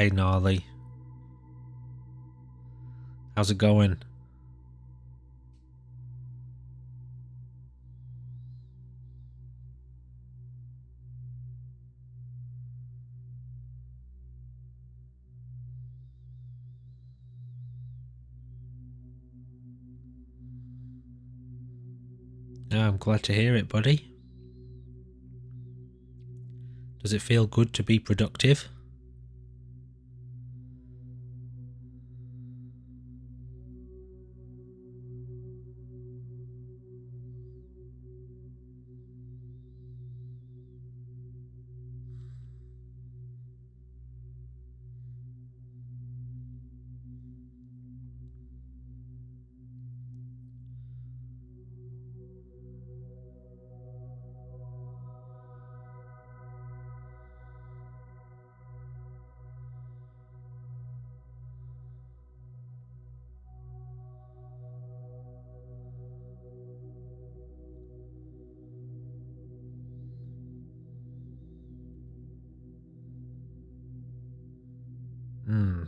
Hey Gnarly. How's it going? Yeah, I'm glad to hear it, buddy. Does it feel good to be productive?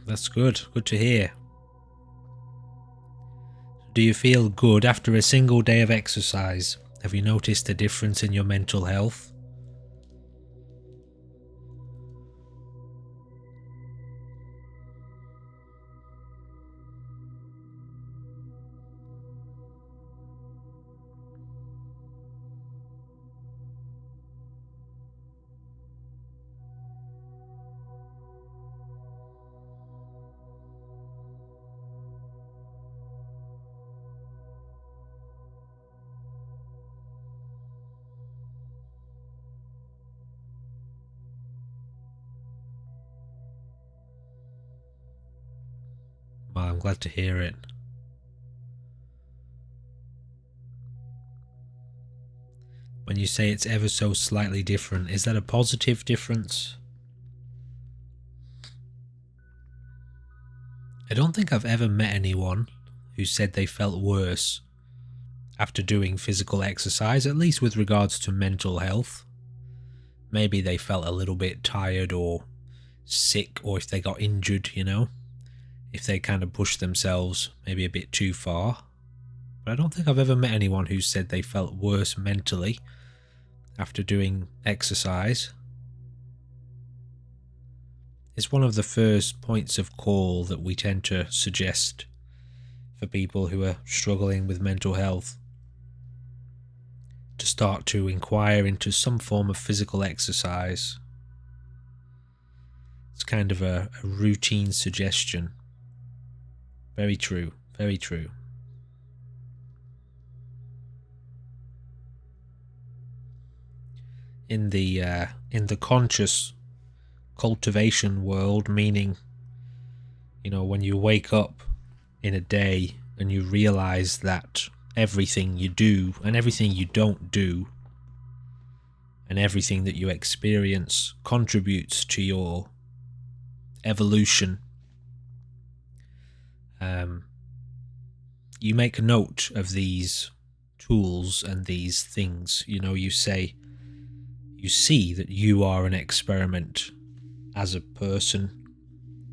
That's good. Good to hear. Do you feel good after a single day of exercise? Have you noticed a difference in your mental health? Well, I'm glad to hear it. When you say it's ever so slightly different, is that a positive difference? I don't think I've ever met anyone who said they felt worse after doing physical exercise, at least with regards to mental health. Maybe they felt a little bit tired or sick, or if they got injured, you know, if they kind of pushed themselves maybe a bit too far. But I don't think I've ever met anyone who said they felt worse mentally after doing exercise. It's one of the first points of call that we tend to suggest for people who are struggling with mental health, to start to inquire into some form of physical exercise. It's kind of a routine suggestion. Very true, very true. In the conscious cultivation world, meaning, you know, when you wake up in a day and you realize that everything you do and everything you don't do and everything that you experience contributes to your evolution, you make a note of these tools and these things. You know, you see that you are an experiment as a person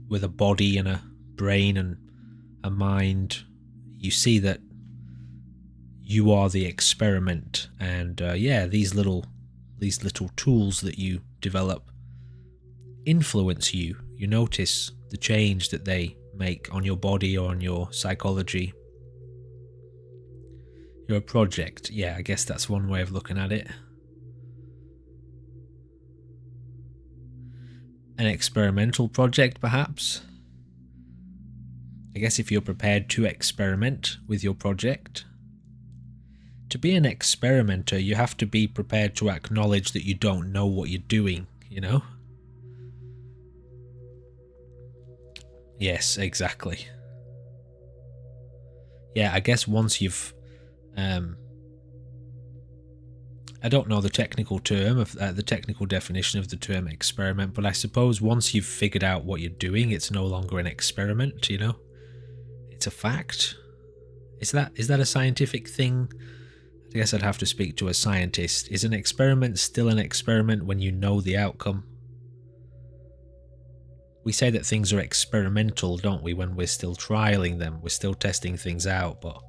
with a body and a brain and a mind. You see that you are the experiment, and these little tools that you develop influence you. You notice the change that they make on your body or on your psychology. You're a project. Yeah, I guess that's one way of looking at it. An experimental project, perhaps. I guess if you're prepared to experiment with your project. To be an experimenter, you have to be prepared to acknowledge that you don't know what you're doing, you know? Yes, exactly. Yeah, I guess once you've... I don't know the technical term of the technical definition of the term experiment, but I suppose once you've figured out what you're doing, it's no longer an experiment, you know? It's a fact. Is that a scientific thing? I guess I'd have to speak to a scientist. Is an experiment still an experiment when you know the outcome? We say that things are experimental, don't we, when we're still trialing them, we're still testing things out, but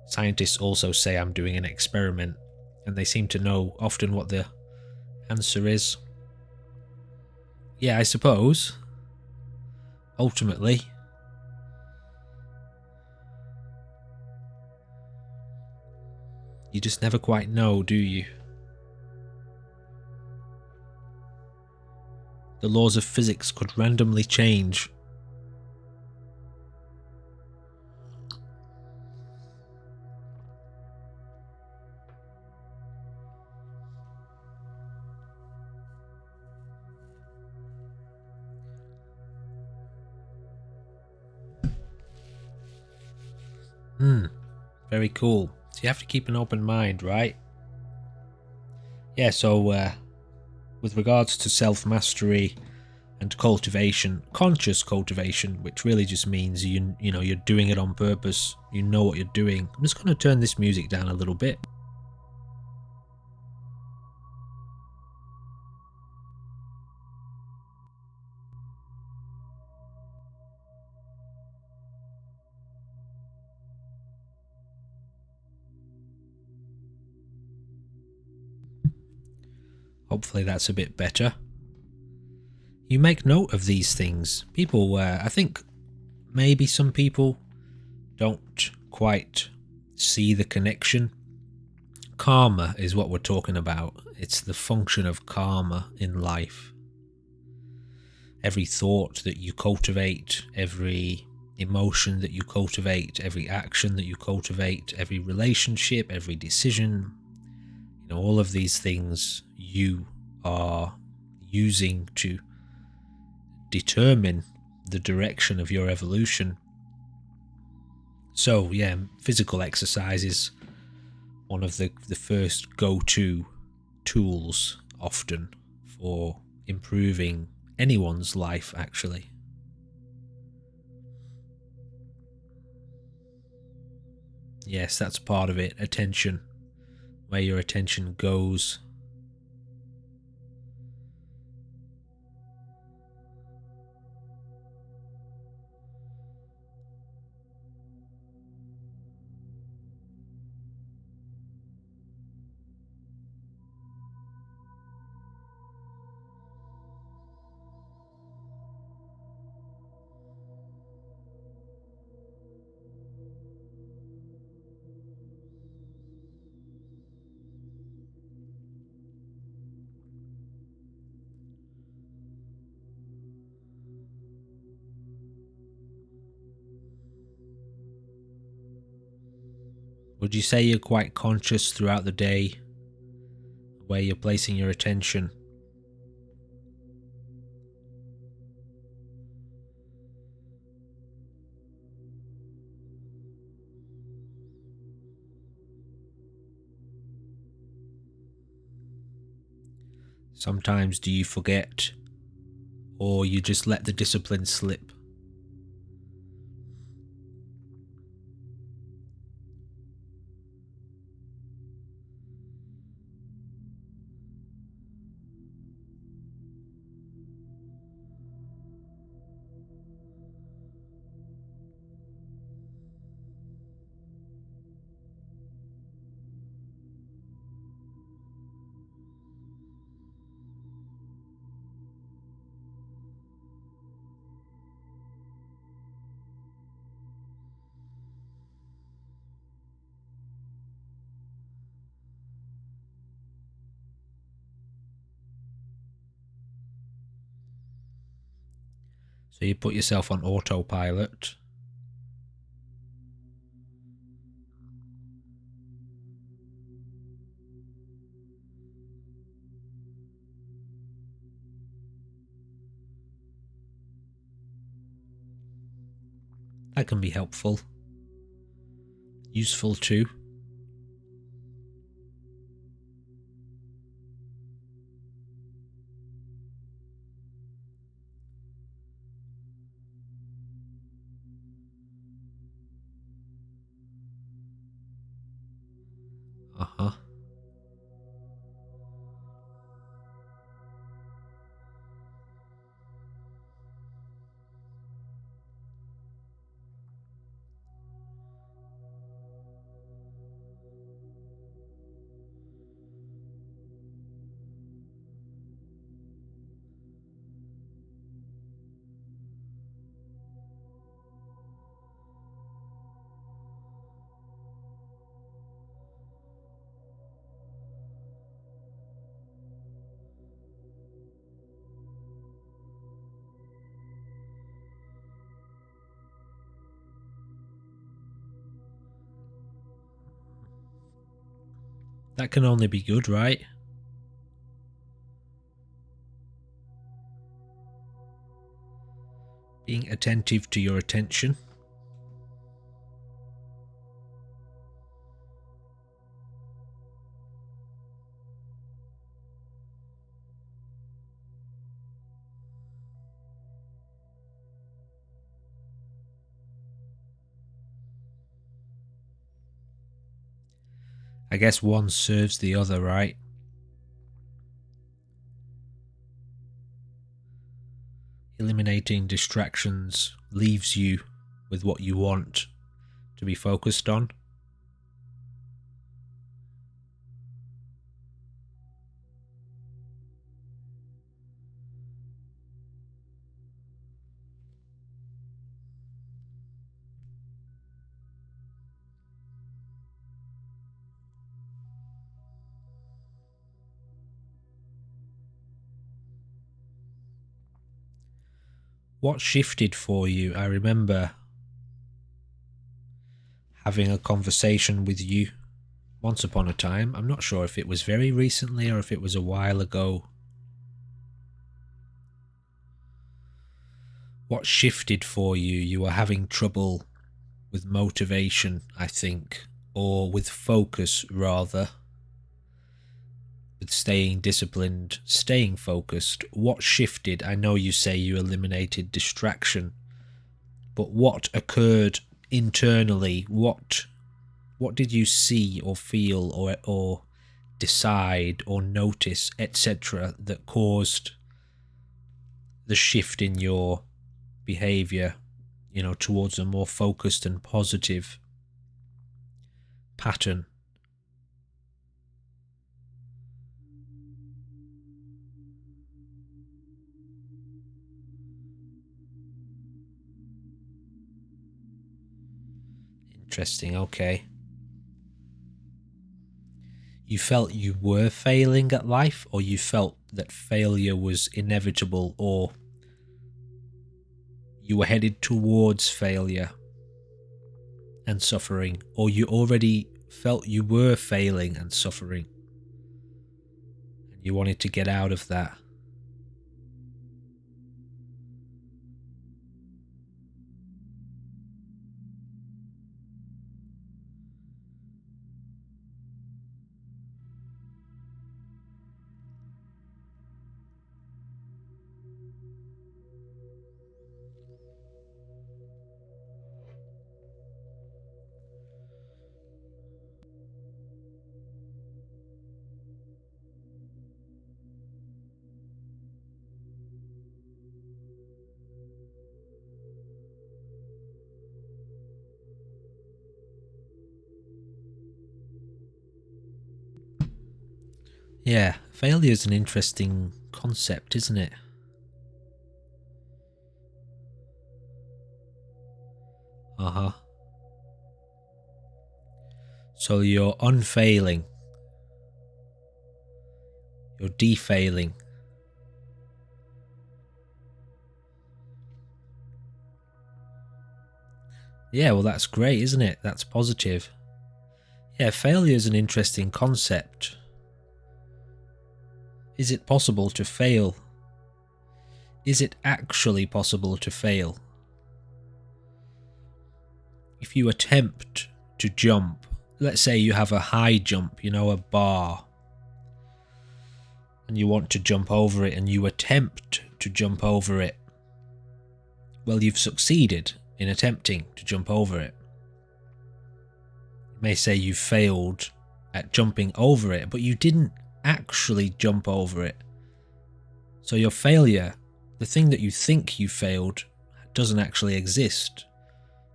scientists also say I'm doing an experiment, and they seem to know often what the answer is. Yeah, I suppose. Ultimately. You just never quite know, do you? The laws of physics could randomly change. Very cool. So you have to keep an open mind, right? Yeah, so with regards to self-mastery and cultivation, conscious cultivation, which really just means you know, you're doing it on purpose, you know what you're doing. I'm just going to turn this music down a little bit. Hopefully that's a bit better. You make note of these things. People, I think maybe some people don't quite see the connection. Karma is what we're talking about. It's the function of karma in life. Every thought that you cultivate, every emotion that you cultivate, every action that you cultivate, every relationship, every decision, you know, all of these things you are using to determine the direction of your evolution. So yeah, physical exercise is one of the first go-to tools often for improving anyone's life, actually. Yes, that's part of it. Attention. Where your attention goes. Would you say you're quite conscious throughout the day where you're placing your attention? Sometimes do you forget, or you just let the discipline slip? So you put yourself on autopilot. That can be helpful. Useful too. Uh-huh. That can only be good, right? Being attentive to your attention. I guess one serves the other, right? Eliminating distractions leaves you with what you want to be focused on. What shifted for you? I remember having a conversation with you once upon a time. I'm not sure if it was very recently or if it was a while ago. What shifted for you? You were having trouble with motivation, I think, or with focus rather. With staying disciplined, staying focused. What shifted? I know you say you eliminated distraction, but what occurred internally? What did you see or feel or decide or notice, etc., that caused the shift in your behavior, towards a more focused and positive pattern? Interesting, okay. You felt you were failing at life, or you felt that failure was inevitable, or you were headed towards failure and suffering, or you already felt you were failing and suffering and you wanted to get out of that? Yeah, failure is an interesting concept, isn't it? Uh-huh. So you're unfailing. You're defailing. Yeah, well, that's great, isn't it? That's positive. Yeah, failure is an interesting concept. Is it possible to fail? Is it actually possible to fail? If you attempt to jump, let's say you have a high jump, a bar, and you want to jump over it and you attempt to jump over it, well, you've succeeded in attempting to jump over it. You may say you failed at jumping over it, but you didn't actually jump over it. So your failure, the thing that you think you failed, doesn't actually exist,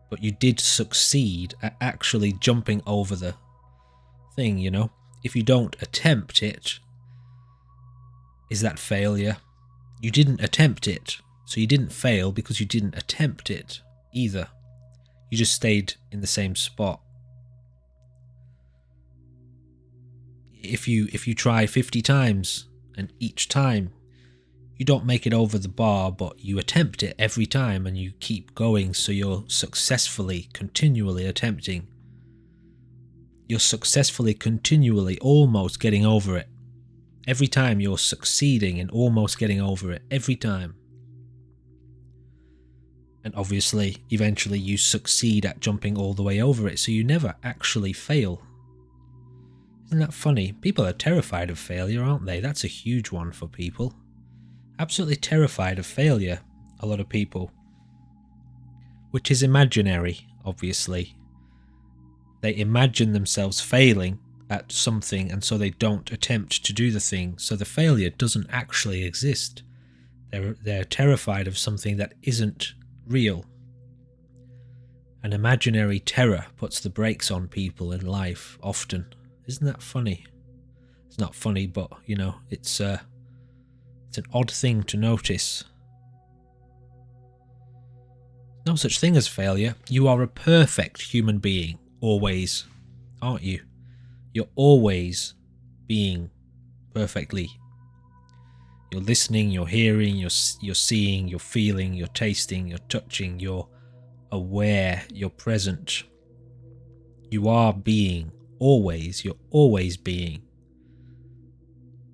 but you did succeed at actually jumping over the thing, If you don't attempt it, is that failure? You didn't attempt it, so you didn't fail because you didn't attempt it either. You just stayed in the same spot. If you try 50 times and each time you don't make it over the bar, but you attempt it every time and you keep going, so you're successfully, continually attempting, you're successfully, continually, almost getting over it. Every time you're succeeding in almost getting over it. Every time. And obviously, eventually you succeed at jumping all the way over it, so you never actually fail. Isn't that funny? People are terrified of failure, aren't they? That's a huge one for people. Absolutely terrified of failure, a lot of people. Which is imaginary, obviously. They imagine themselves failing at something, and so they don't attempt to do the thing, so the failure doesn't actually exist. They're terrified of something that isn't real. An imaginary terror puts the brakes on people in life, often. Isn't that funny? It's not funny, but, you know, it's an odd thing to notice. No such thing as failure. You are a perfect human being, always, aren't you? You're always being perfectly. You're listening, you're hearing, you're seeing, you're feeling, you're tasting, you're touching, you're aware, you're present. You are being, always, you're always being.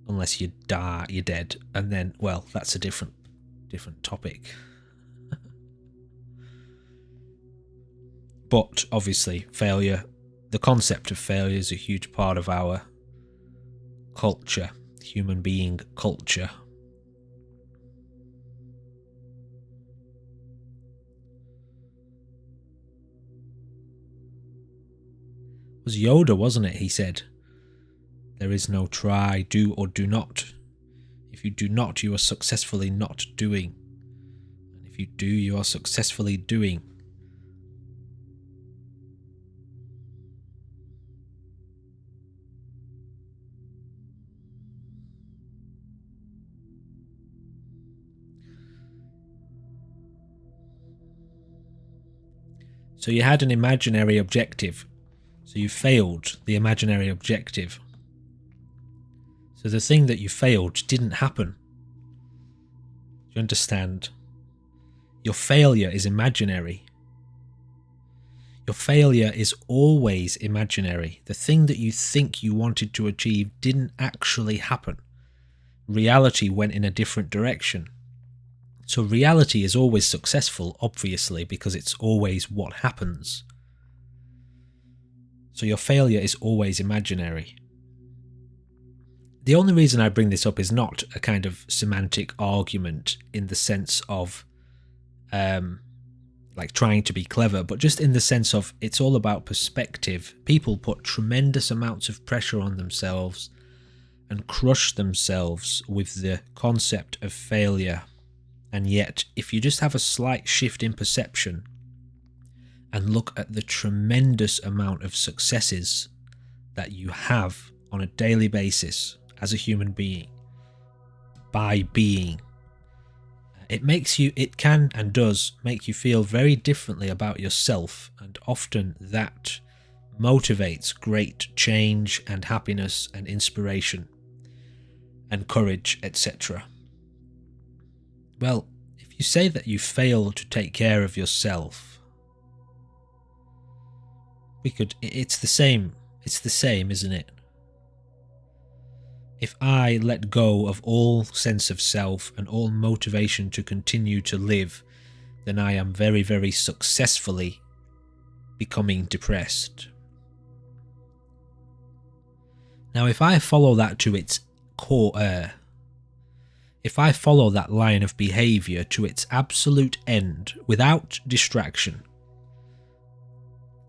Unless you die, you're dead, and then, well, that's a different topic. But obviously, failure, the concept of failure is a huge part of our culture, human being culture. It was Yoda, wasn't it? He said, "There is no try, do or do not. If you do not, you are successfully not doing. And if you do, you are successfully doing." So you had an imaginary objective. So you failed the imaginary objective. So the thing that you failed didn't happen. Do you understand? Your failure is imaginary. Your failure is always imaginary. The thing that you think you wanted to achieve didn't actually happen. Reality went in a different direction. So reality is always successful, obviously, because it's always what happens. So your failure is always imaginary. The only reason I bring this up is not a kind of semantic argument in the sense of like trying to be clever, but just in the sense of it's all about perspective. People put tremendous amounts of pressure on themselves and crush themselves with the concept of failure. And yet, if you just have a slight shift in perception and look at the tremendous amount of successes that you have on a daily basis as a human being, by being, it can and does make you feel very differently about yourself, and often that motivates great change and happiness and inspiration and courage, etc. Well, if you say that you fail to take care of yourself, it's the same, isn't it? If I let go of all sense of self and all motivation to continue to live, then I am very, very successfully becoming depressed. Now, if I follow that to its core, if I follow that line of behaviour to its absolute end without distraction,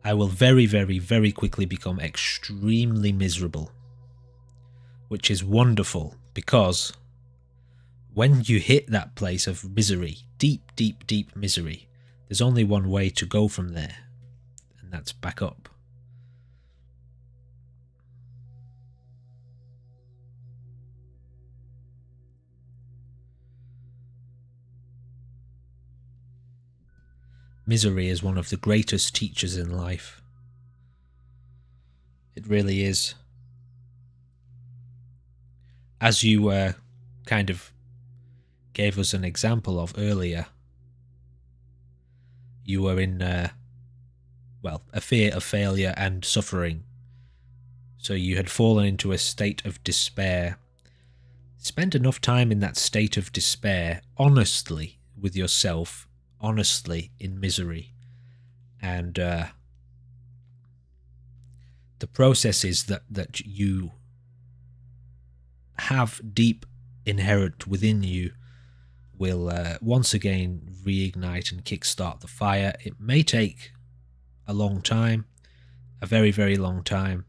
I will very, very, very quickly become extremely miserable. Which is wonderful, because when you hit that place of misery, deep, deep, deep misery, there's only one way to go from there, and that's back up. Misery is one of the greatest teachers in life. It really is. As you kind of gave us an example of earlier, you were in, a fear of failure and suffering, So you had fallen into a state of despair. Spend enough time in that state of despair, honestly with yourself, honestly in misery. And the processes that you have deep inherent within you will once again reignite and kickstart the fire. It may take a long time, a very, very long time,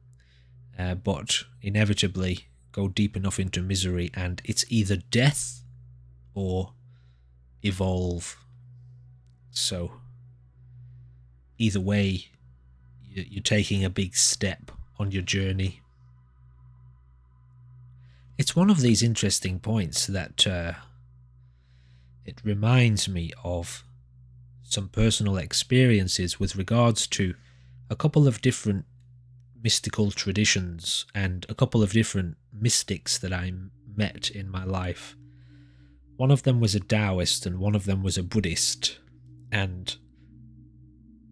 but inevitably go deep enough into misery and it's either death or evolve. So either way, you're taking a big step on your journey. It's one of these interesting points that it reminds me of some personal experiences with regards to a couple of different mystical traditions and a couple of different mystics that I met in my life. One of them was a Taoist and one of them was a Buddhist. And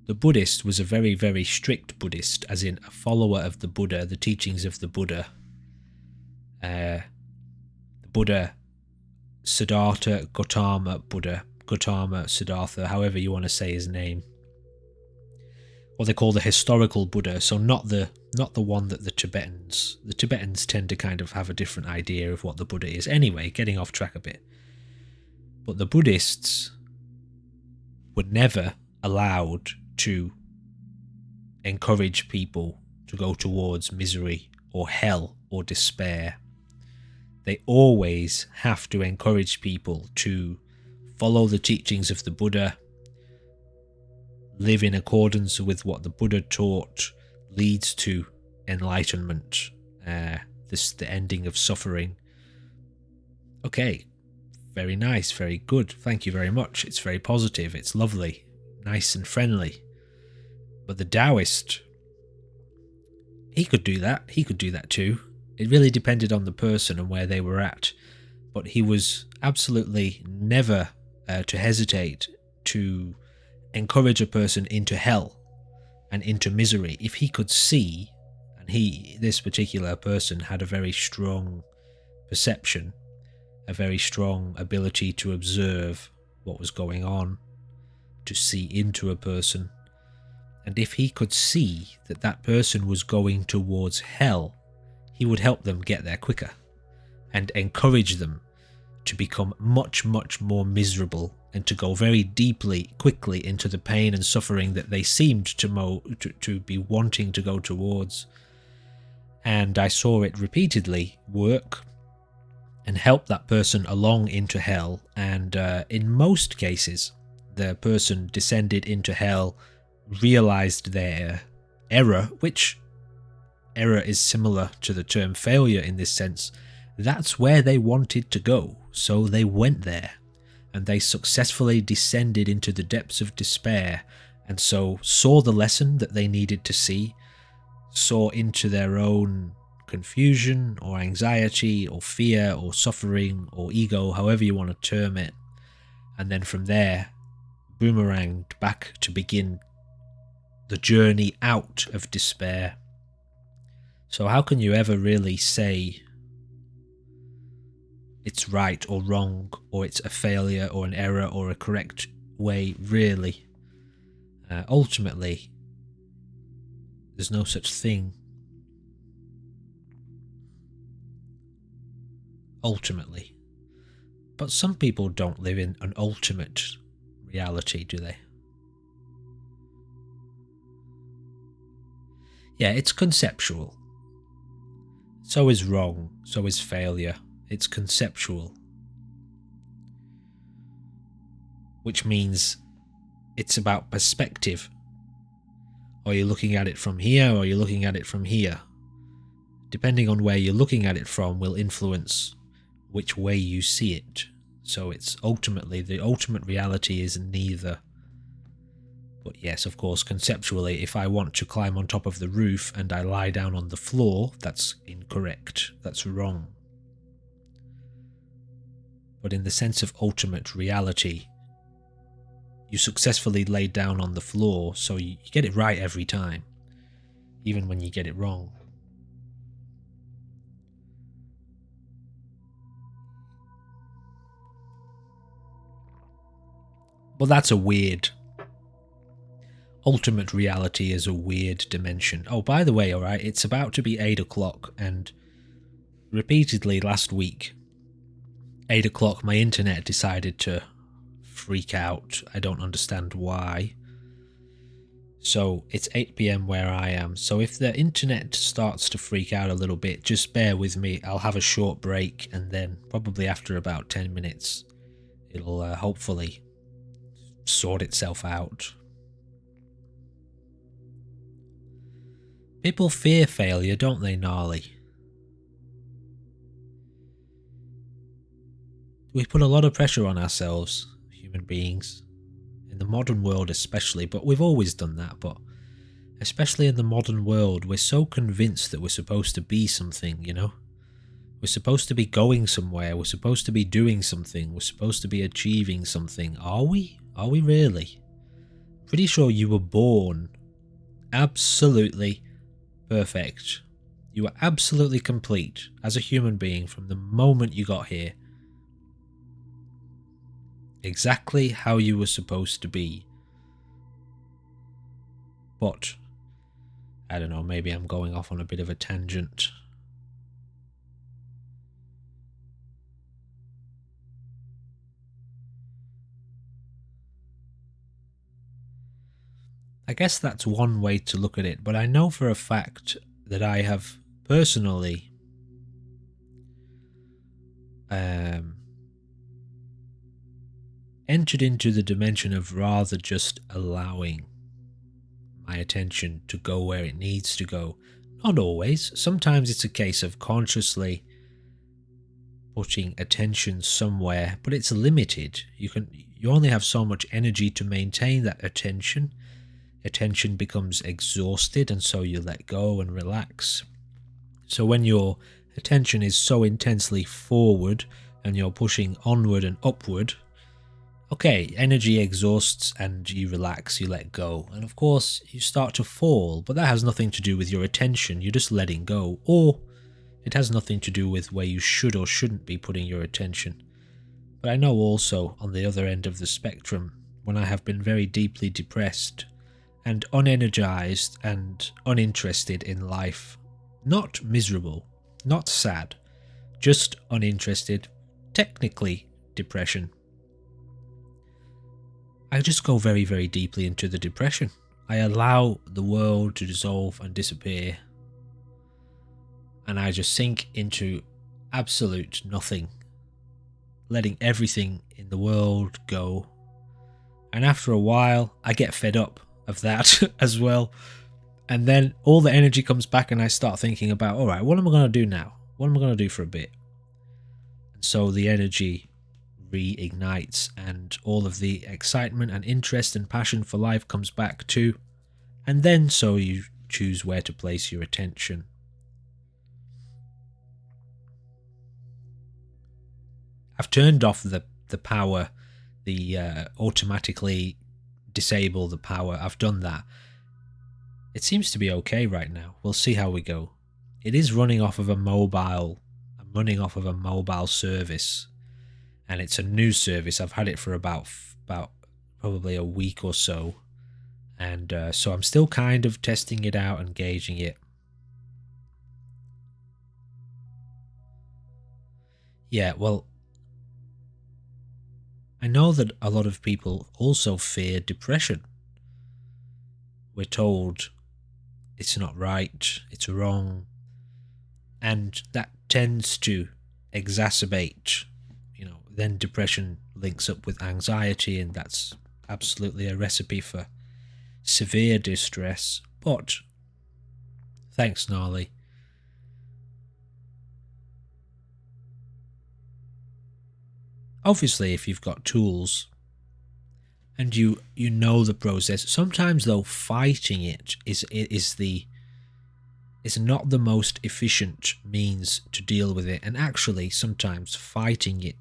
the Buddhist was a very, very strict Buddhist, as in a follower of the Buddha, the teachings of the Buddha. The Buddha, Siddhartha Gautama Buddha, Gautama Siddhartha, however you want to say his name. What they call the historical Buddha, so not the one that the Tibetans tend to kind of have a different idea of what the Buddha is. Anyway, getting off track a bit. But the Buddhists were never allowed to encourage people to go towards misery or hell or despair. They always have to encourage people to follow the teachings of the Buddha, live in accordance with what the Buddha taught leads to enlightenment, the ending of suffering. Okay, very nice, very good, thank you very much. It's very positive, it's lovely, nice and friendly. But the Taoist, he could do that too. It really depended on the person and where they were at. But he was absolutely never to hesitate to encourage a person into hell and into misery if he could see, and this particular person had a very strong perception, a very strong ability to observe what was going on, to see into a person. And if he could see that that person was going towards hell, he would help them get there quicker and encourage them to become much, much more miserable and to go very deeply, quickly into the pain and suffering that they seemed to be wanting to go towards. And I saw it repeatedly work and help that person along into hell. And in most cases, the person descended into hell, realized their error, which error is similar to the term failure in this sense. That's where they wanted to go, so they went there, and they successfully descended into the depths of despair, and so saw the lesson that they needed to see, saw into their own confusion or anxiety or fear or suffering or ego, however you want to term it, and then from there boomeranged back to begin the journey out of despair. So how can you ever really say it's right or wrong, or it's a failure or an error or a correct way, really? Ultimately, there's no such thing. Ultimately. But some people don't live in an ultimate reality, do they? Yeah, it's conceptual. So is wrong, so is failure. It's conceptual. Which means it's about perspective. Are you looking at it from here, or are you looking at it from here? Depending on where you're looking at it from will influence which way you see it. So it's ultimately, the ultimate reality is neither. But yes, of course, conceptually, if I want to climb on top of the roof and I lie down on the floor, that's incorrect. That's wrong. But in the sense of ultimate reality, you successfully lay down on the floor, so you get it right every time, even when you get it wrong. But that's a weird... Ultimate reality is a weird dimension. Oh, by the way, alright, it's about to be 8 o'clock, and repeatedly last week, 8 o'clock, my internet decided to freak out. I don't understand why. So it's 8 PM where I am. So if the internet starts to freak out a little bit, just bear with me. I'll have a short break, and then probably after about 10 minutes, it'll hopefully sort itself out. People fear failure, don't they, Gnarly? We put a lot of pressure on ourselves, human beings, in the modern world especially, but we've always done that, but especially in the modern world, we're so convinced that we're supposed to be something, you know? We're supposed to be going somewhere, we're supposed to be doing something, we're supposed to be achieving something. Are we? Are we really? Pretty sure you were born absolutely perfect. You were absolutely complete as a human being from the moment you got here. Exactly how you were supposed to be. But, I don't know, maybe I'm going off on a bit of a tangent. I guess that's one way to look at it, but I know for a fact that I have personally entered into the dimension of rather just allowing my attention to go where it needs to go. Not always. Sometimes it's a case of consciously putting attention somewhere, but it's limited. You only have so much energy to maintain that attention. Attention becomes exhausted, and so you let go and relax. So when your attention is so intensely forward and you're pushing onward and upward, okay, energy exhausts and you relax, you let go. And of course, you start to fall, but that has nothing to do with your attention, you're just letting go. Or it has nothing to do with where you should or shouldn't be putting your attention. But I know also, on the other end of the spectrum, when I have been very deeply depressed and unenergized and uninterested in life, not miserable, not sad, just uninterested, technically depression, I just go very, very deeply into the depression. I allow the world to dissolve and disappear, and I just sink into absolute nothing, letting everything in the world go. And after a while, I get fed up of that as well. And then all the energy comes back and I start thinking about, all right, what am I going to do now? What am I going to do for a bit? And so the energy reignites and all of the excitement and interest and passion for life comes back too. And then so you choose where to place your attention. I've turned off the power, the automatically disable the power. I've done that. It seems to be okay right now. We'll see how we go. It is running off of a mobile. I'm running off of a mobile service, and it's a new service. I've had it for about probably a week or so, and so I'm still kind of testing it out and gauging it. Yeah, well, I know that a lot of people also fear depression. We're told it's not right, it's wrong, and that tends to exacerbate, then depression links up with anxiety, and that's absolutely a recipe for severe distress. But thanks, Gnarly. Obviously, if you've got tools and you know the process, sometimes though fighting it is not the most efficient means to deal with it, and actually sometimes fighting it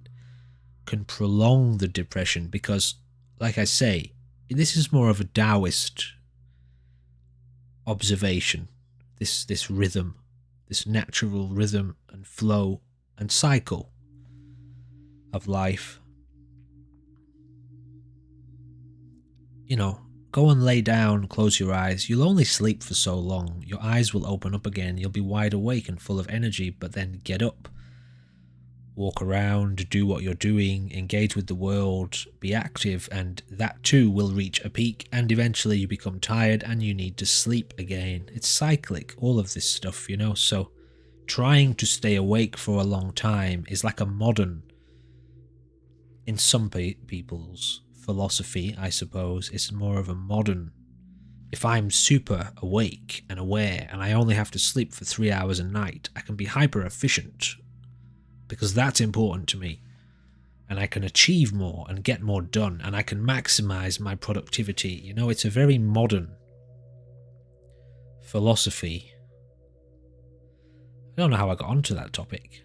can prolong the depression because, like I say, this is more of a Taoist observation, this rhythm, this natural rhythm and flow and cycle of life. you know, go and lay down, close your eyes. You'll only sleep for so long. Your eyes will open up again. You'll be wide awake and full of energy, but then get up. Walk around, do what you're doing, engage with the world, be active, and that too will reach a peak, and eventually you become tired and you need to sleep again. It's cyclic, all of this stuff, you know, so trying to stay awake for a long time is like a modern, in some people's philosophy, I suppose, it's more of a modern. If I'm super awake and aware and I only have to sleep for 3 hours a night, I can be hyper efficient because that's important to me, and I can achieve more and get more done, and I can maximize my productivity. You know, it's a very modern philosophy. I don't know how I got onto that topic.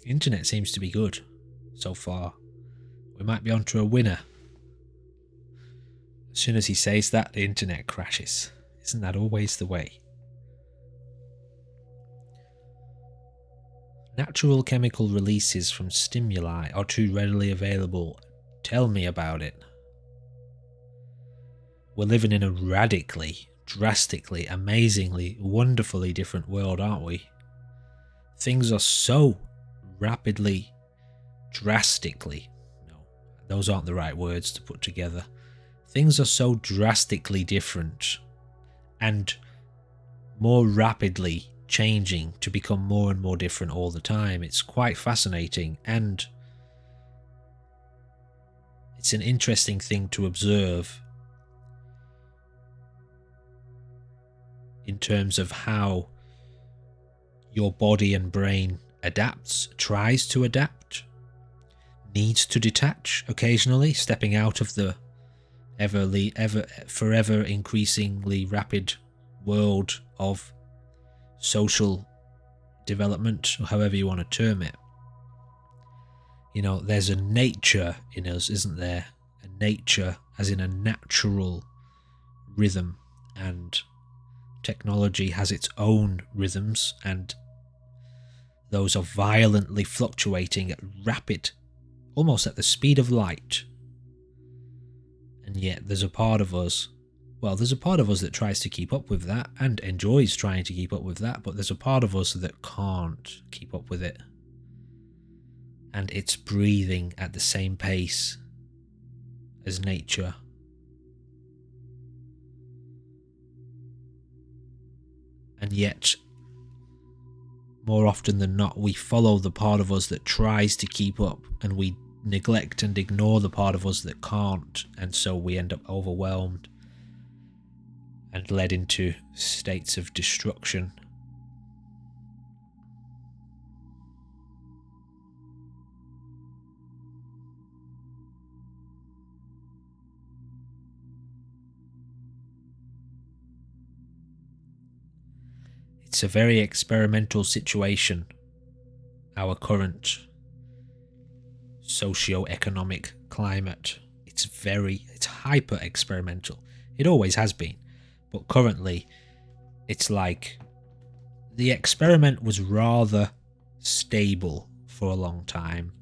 The internet seems to be good so far. We might be onto a winner. As soon as he says that, the internet crashes. Isn't that always the way? Natural chemical releases from stimuli are too readily available. Tell me about it. We're living in a radically, drastically, amazingly, wonderfully different world, aren't we? Things are so rapidly, drastically, no, those aren't the right words to put together. Things are so drastically different and more rapidly changing to become more and more different all the time. It's quite fascinating, and it's an interesting thing to observe in terms of how your body and brain adapts, tries to adapt, needs to detach occasionally, stepping out of the forever increasingly rapid world of social development, or however you want to term it. You know, there's a nature in us, isn't there? A nature, as in a natural rhythm, and technology has its own rhythms, and those are violently fluctuating at rapid, almost at the speed of light. And yet there's a part of us, well, there's a part of us that tries to keep up with that and enjoys trying to keep up with that, but there's a part of us that can't keep up with it. And it's breathing at the same pace as nature. And yet, more often than not, we follow the part of us that tries to keep up, and we neglect and ignore the part of us that can't, and so we end up overwhelmed and led into states of destruction. It's a very experimental situation, our current socio-economic climate. It's hyper experimental. It always has been, but currently it's like the experiment was rather stable for a long time,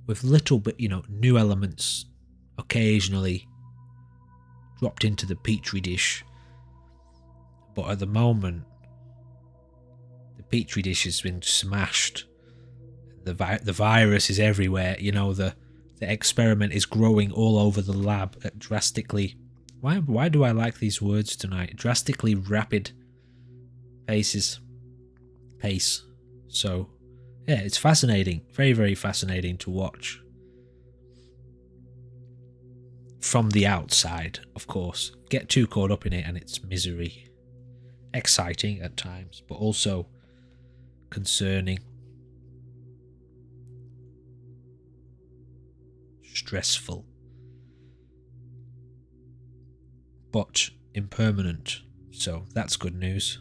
with little bit, new elements occasionally dropped into the petri dish. But at the moment, the petri dish has been smashed. The virus is everywhere. The experiment is growing all over the lab at drastically. Why do I like these words tonight? Drastically rapid pace. So, yeah, it's fascinating. Very, very fascinating to watch. From the outside, of course. Get too caught up in it and it's misery. Exciting at times, but also concerning. Stressful. But impermanent. So that's good news.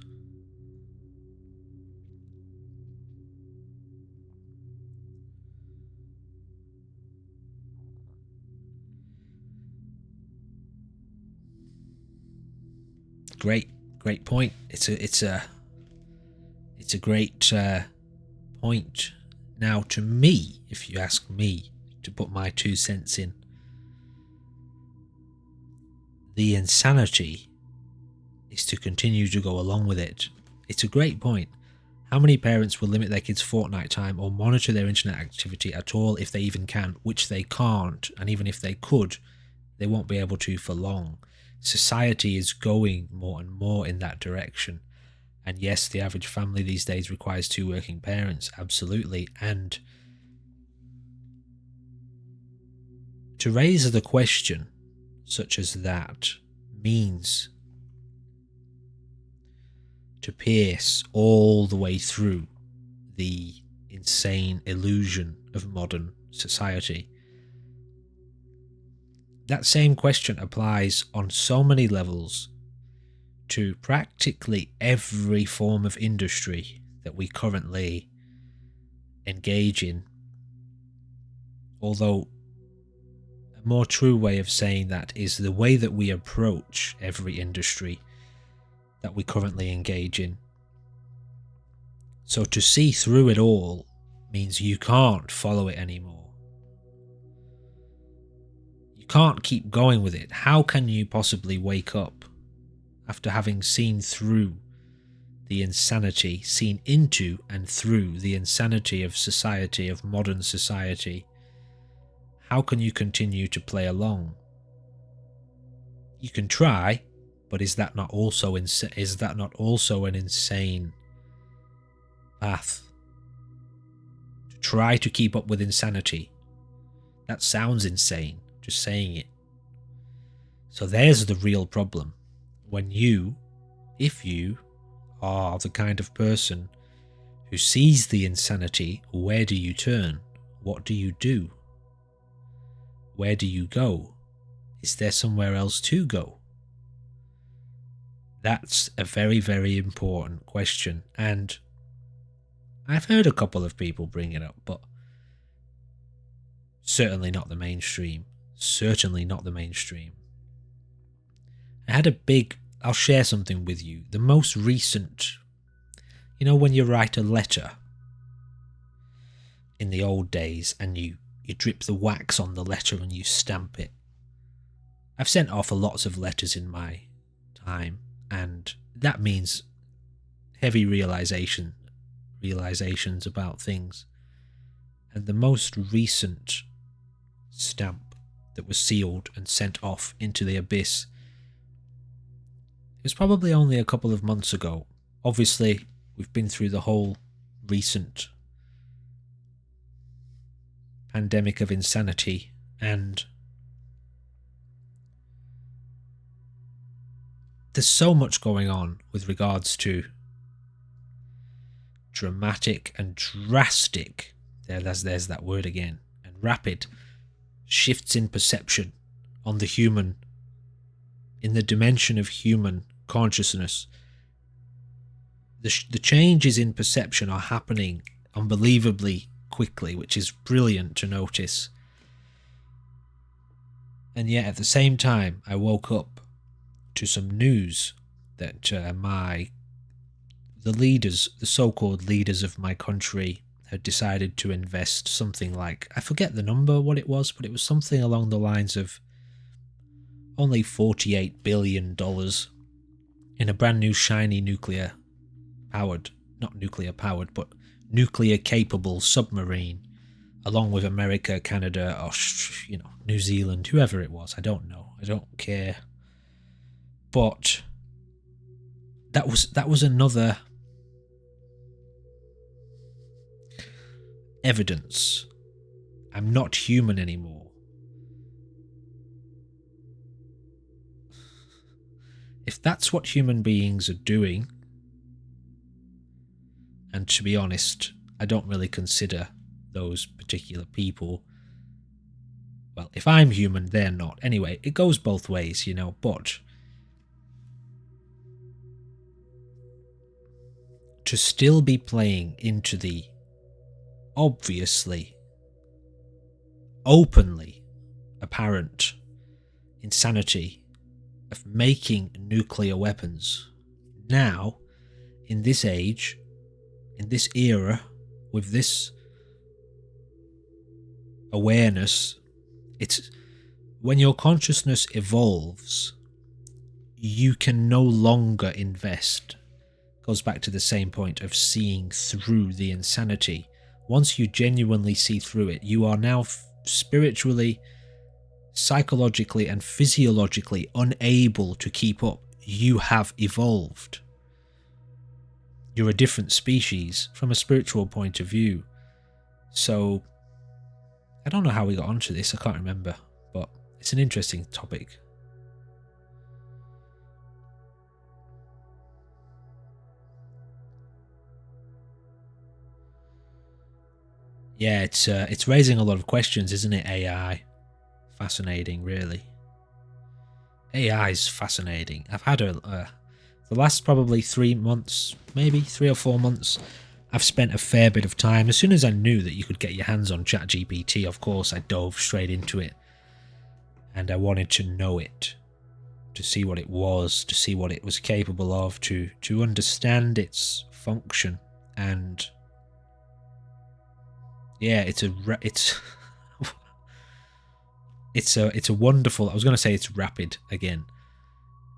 Great Great point. It's a great point. Now, to me, if you ask me to put my 2 cents in, the insanity is to continue to go along with it. It's a great point. How many parents will limit their kids' Fortnite time or monitor their internet activity at all if they even can, which they can't, and even if they could, they won't be able to for long. Society is going more and more in that direction. And yes, the average family these days requires 2 working parents, absolutely. And to raise the question such as that means to pierce all the way through the insane illusion of modern society. That same question applies on so many levels to practically every form of industry that we currently engage in. Although a more true way of saying that is the way that we approach every industry that we currently engage in. So to see through it all means you can't follow it anymore. You can't keep going with it. How can you possibly wake up after having seen through the insanity, seen into and through the insanity of society, of modern society? How can you continue to play along? You can try, but is that not also an insane path? To try to keep up with insanity. That sounds insane, just saying it. So there's the real problem. When if you are the kind of person who sees the insanity, where do you turn? What do you do? Where do you go? Is there somewhere else to go? That's a very, very important question, and I've heard a couple of people bring it up, but certainly not the mainstream. Certainly not the mainstream. I'll share something with you. The most recent, when you write a letter in the old days and you drip the wax on the letter and you stamp it. I've sent off lots of letters in my time, and that means heavy realizations about things. And the most recent stamp that was sealed and sent off into the abyss, it was probably only a couple of months ago. Obviously, we've been through the whole recent pandemic of insanity, and there's so much going on with regards to dramatic and drastic, there's that word again, and rapid shifts in perception on the human, in the dimension of human consciousness. The changes in perception are happening unbelievably quickly, which is brilliant to notice. And yet at the same time, I woke up to some news that the so-called leaders of my country had decided to invest something like, I forget the number, what it was, but it was something along the lines of only $48 billion in a brand new shiny nuclear-capable submarine, along with America, Canada, or New Zealand, whoever it was. I don't know. I don't care. But that was another evidence. I'm not human anymore. If that's what human beings are doing, and to be honest, I don't really consider those particular people, well, if I'm human, they're not. Anyway, it goes both ways, but to still be playing into the obviously, openly apparent insanity of making nuclear weapons, now, in this age, in this era, with this awareness, it's when your consciousness evolves, you can no longer invest. Goes back to the same point of seeing through the insanity. Once you genuinely see through it, you are now spiritually, psychologically, and physiologically unable to keep up. You have evolved. You're a different species from a spiritual point of view. So, I don't know how we got onto this, I can't remember, but it's an interesting topic. Yeah, it's raising a lot of questions, isn't it, AI? Fascinating, really. AI is fascinating. I've had the last probably 3 months, maybe 3 or 4 months, I've spent a fair bit of time. As soon as I knew that you could get your hands on ChatGPT, of course, I dove straight into it. And I wanted to know it, to see what it was, to see what it was capable of, to understand its function. And yeah, it's a wonderful. I was going to say it's rapid again.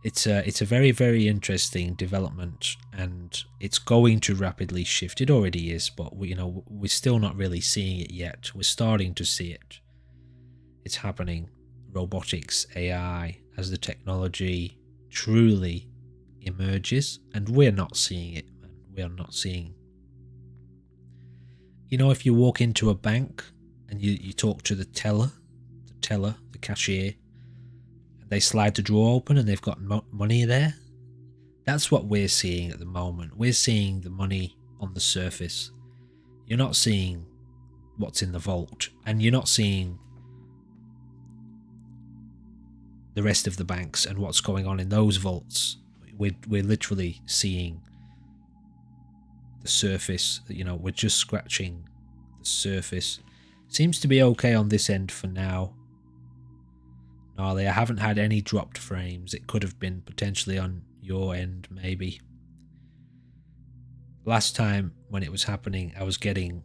It's a very, very interesting development, and it's going to rapidly shift. It already is, but we're still not really seeing it yet. We're starting to see it. It's happening. Robotics, AI, as the technology truly emerges, and we're not seeing it, man. We are not seeing. If you walk into a bank and you talk to the teller, the cashier, and they slide the drawer open and they've got money there, that's what we're seeing at the moment. We're seeing the money on the surface. You're not seeing what's in the vault, and you're not seeing the rest of the banks and what's going on in those vaults. We're literally seeing the surface. We're just scratching the surface. Seems to be okay on this end for now. Gnarly, I haven't had any dropped frames. It could have been potentially on your end, maybe. Last time when it was happening, I was getting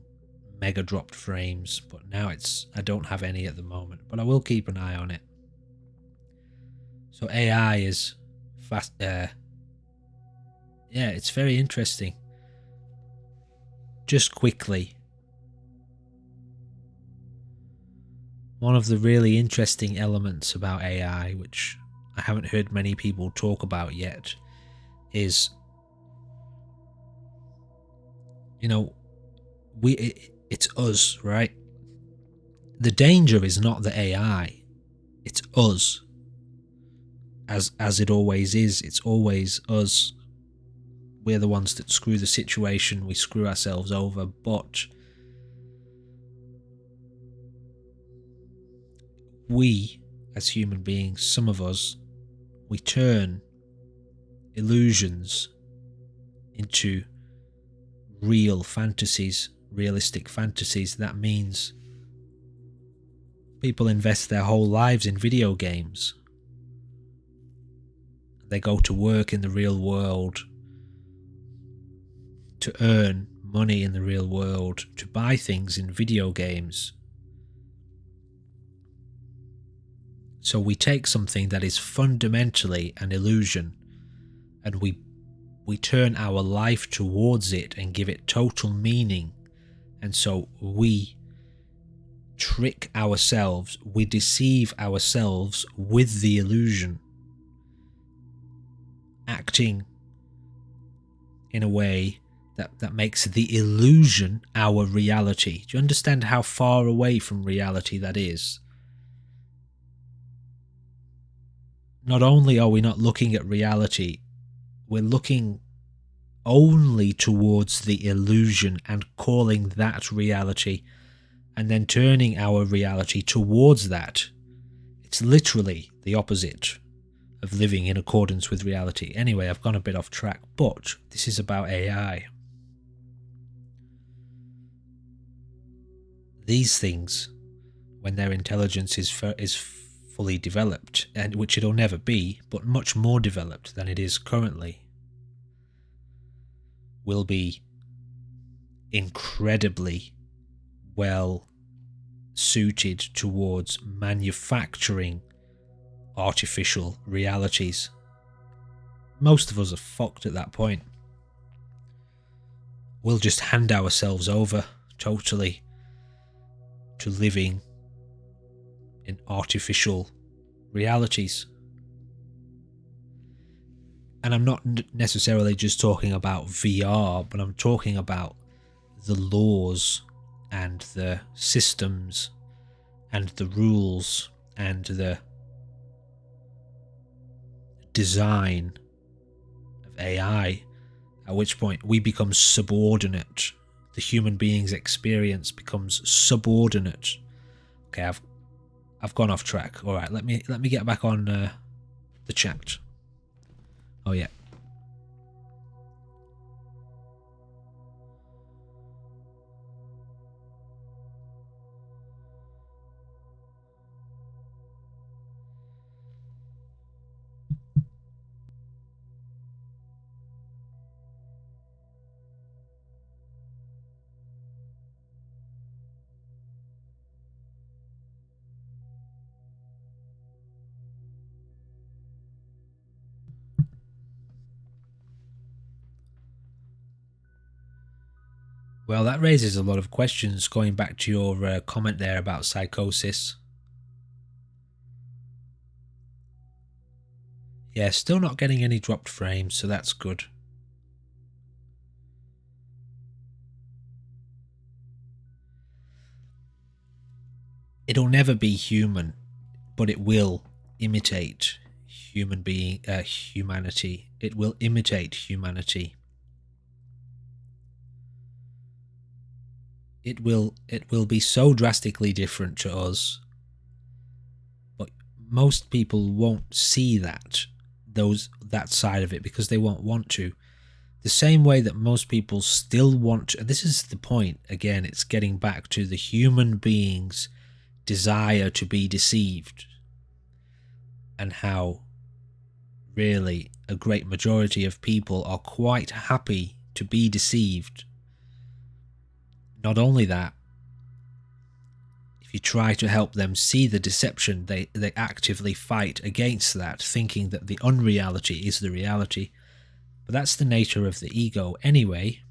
mega dropped frames, but now I don't have any at the moment, but I will keep an eye on it. So AI is fast. Yeah, it's very interesting. Just quickly, one of the really interesting elements about AI, which I haven't heard many people talk about yet, is, it's us, right? The danger is not the AI, it's us. As it always is, it's always us. We're the ones that screw the situation, we screw ourselves over, but we, as human beings, some of us, we turn illusions into real fantasies, realistic fantasies. That means people invest their whole lives in video games. They go to work in the real world, to earn money in the real world, to buy things in video games. So we take something that is fundamentally an illusion, and we turn our life towards it and give it total meaning. And so we trick ourselves, we deceive ourselves with the illusion, acting in a way that makes the illusion our reality. Do you understand how far away from reality that is? Not only are we not looking at reality, we're looking only towards the illusion and calling that reality, and then turning our reality towards that. It's literally the opposite of living in accordance with reality. Anyway, I've gone a bit off track, but this is about AI. These things, when their intelligence is fully developed, and which it'll never be, but much more developed than it is currently, will be incredibly well suited towards manufacturing artificial realities. Most of us are fucked at that point. We'll just hand ourselves over totally to living in artificial realities. And I'm not necessarily just talking about VR, but I'm talking about the laws and the systems and the rules and the design of AI, at which point we become subordinate. The human being's experience becomes subordinate. Okay, I've gone off track. All right, let me get back on the chat. Oh yeah. Well, that raises a lot of questions, going back to your comment there about psychosis. Yeah, still not getting any dropped frames, so that's good. It'll never be human, but it will imitate humanity. It will imitate humanity. It will be so drastically different to us, but most people won't see that side of it because they won't want to. The same way that most people still want to, and this is the point again, it's getting back to the human being's desire to be deceived, and how really a great majority of people are quite happy to be deceived. Not only that, if you try to help them see the deception, they actively fight against that, thinking that the unreality is the reality. But that's the nature of the ego anyway.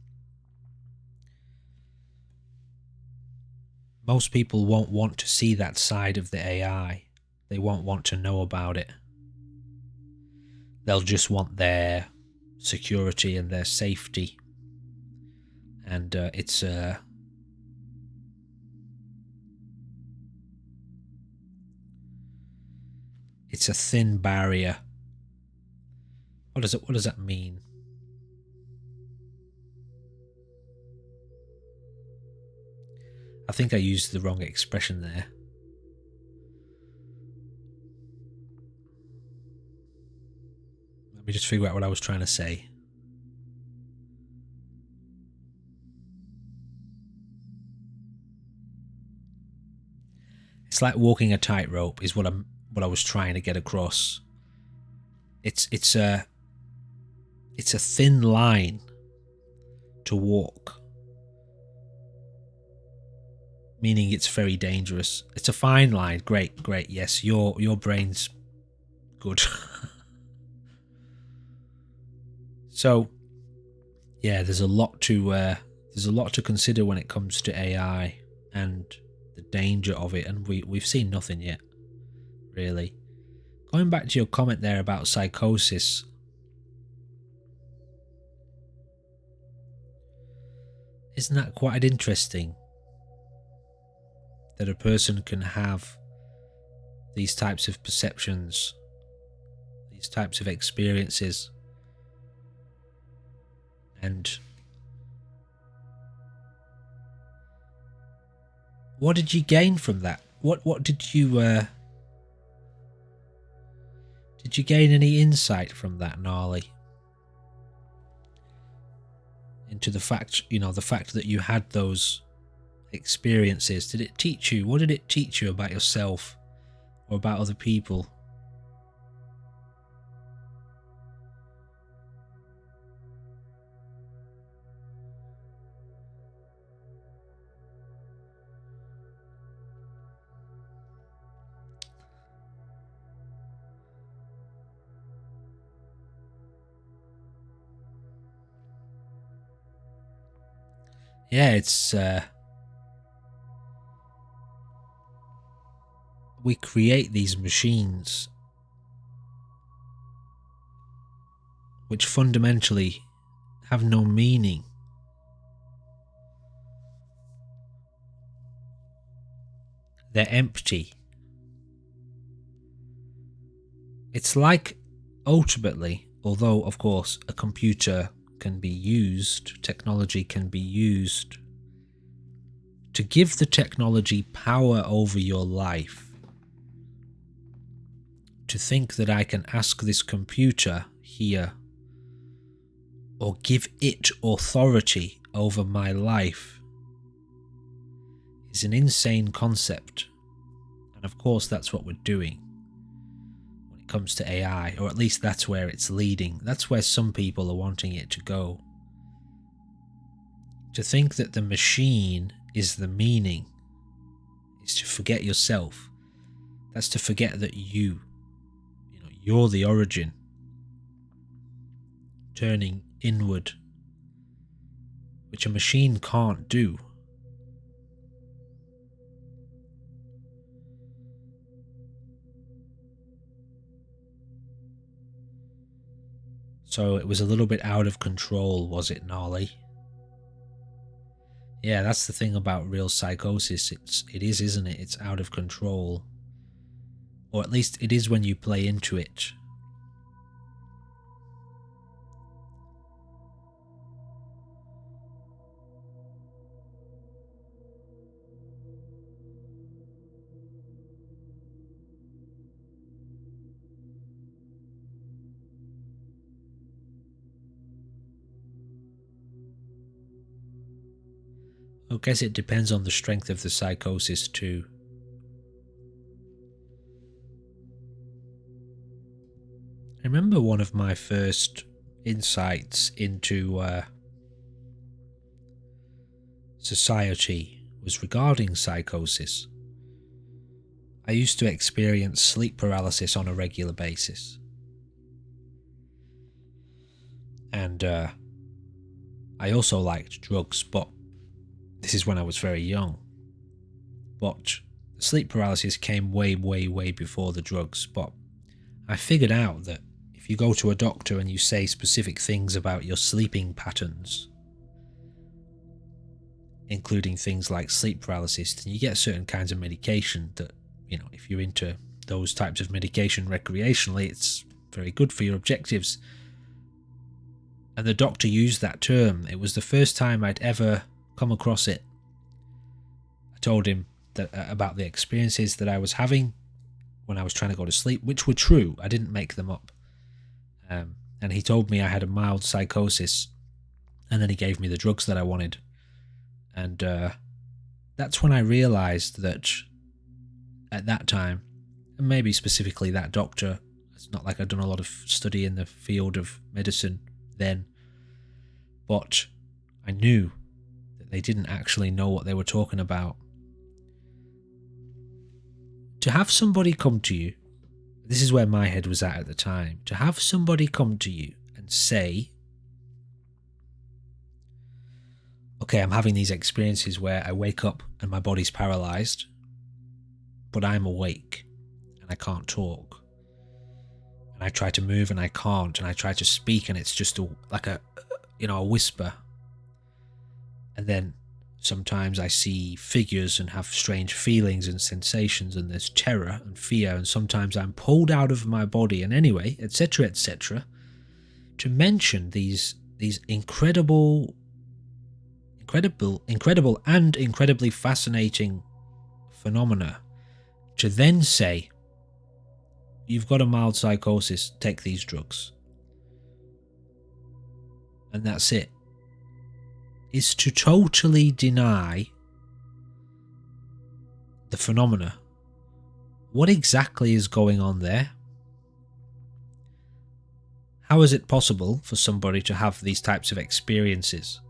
Most people won't want to see that side of the AI. They won't want to know about it. They'll just want their security and their safety. And it's a thin barrier. What does that mean? I think I used the wrong expression there. Let me just figure out what I was trying to say. It's like walking a tightrope is what I was trying to get across. It's a thin line to walk, meaning it's very dangerous. It's a fine line. Great. Yes, your brain's good. So, yeah, there's a lot to consider when it comes to AI and the danger of it, and we've seen nothing yet, really. Going back to your comment there about psychosis, isn't that quite interesting? That a person can have these types of perceptions, these types of experiences, and what did you gain from that? What did you gain any insight from that, Gnarly? Into the fact, the fact that you had those experiences. Did it teach you? What did it teach you about yourself or about other people? Yeah, it's we create these machines which fundamentally have no meaning. They're empty. It's like, ultimately, although of course a computer can be used, technology can be used to give the technology power over your life. To think that I can ask this computer here, or give it authority over my life, is an insane concept. And of course that's what we're doing when it comes to AI, or at least that's where it's leading. That's where some people are wanting it to go. To think that the machine is the meaning is to forget yourself. That's to forget that you're the origin. Turning inward, which a machine can't do. So it was a little bit out of control, was it, Gnarly? Yeah, that's the thing about real psychosis. It is, isn't it? It's out of control. Or at least it is when you play into it. I guess it depends on the strength of the psychosis too. I remember one of my first insights into society was regarding psychosis. I used to experience sleep paralysis on a regular basis. And I also liked drugs, but this is when I was very young. But the sleep paralysis came way, way, way before the drugs. But I figured out that if you go to a doctor and you say specific things about your sleeping patterns, including things like sleep paralysis, then you get certain kinds of medication that, if you're into those types of medication recreationally, it's very good for your objectives. And the doctor used that term. It was the first time I'd ever come across it. I told him that about the experiences that I was having when I was trying to go to sleep, which were true. I didn't make them up. And he told me I had a mild psychosis, and then he gave me the drugs that I wanted. And that's when I realized that at that time, and maybe specifically that doctor, it's not like I'd done a lot of study in the field of medicine then, but I knew that they didn't actually know what they were talking about. To have somebody come to you, this is where my head was at the time, to have somebody come to you and say, okay, I'm having these experiences where I wake up and my body's paralyzed, but I'm awake and I can't talk. And I try to move and I can't, and I try to speak and it's just like a whisper. And then sometimes I see figures and have strange feelings and sensations, and there's terror and fear, and sometimes I'm pulled out of my body, and anyway, etc., etc. To mention these incredible and incredibly fascinating phenomena, to then say, you've got a mild psychosis, take these drugs. And that's it. Is to totally deny the phenomena. What exactly is going on there? How is it possible for somebody to have these types of experiences?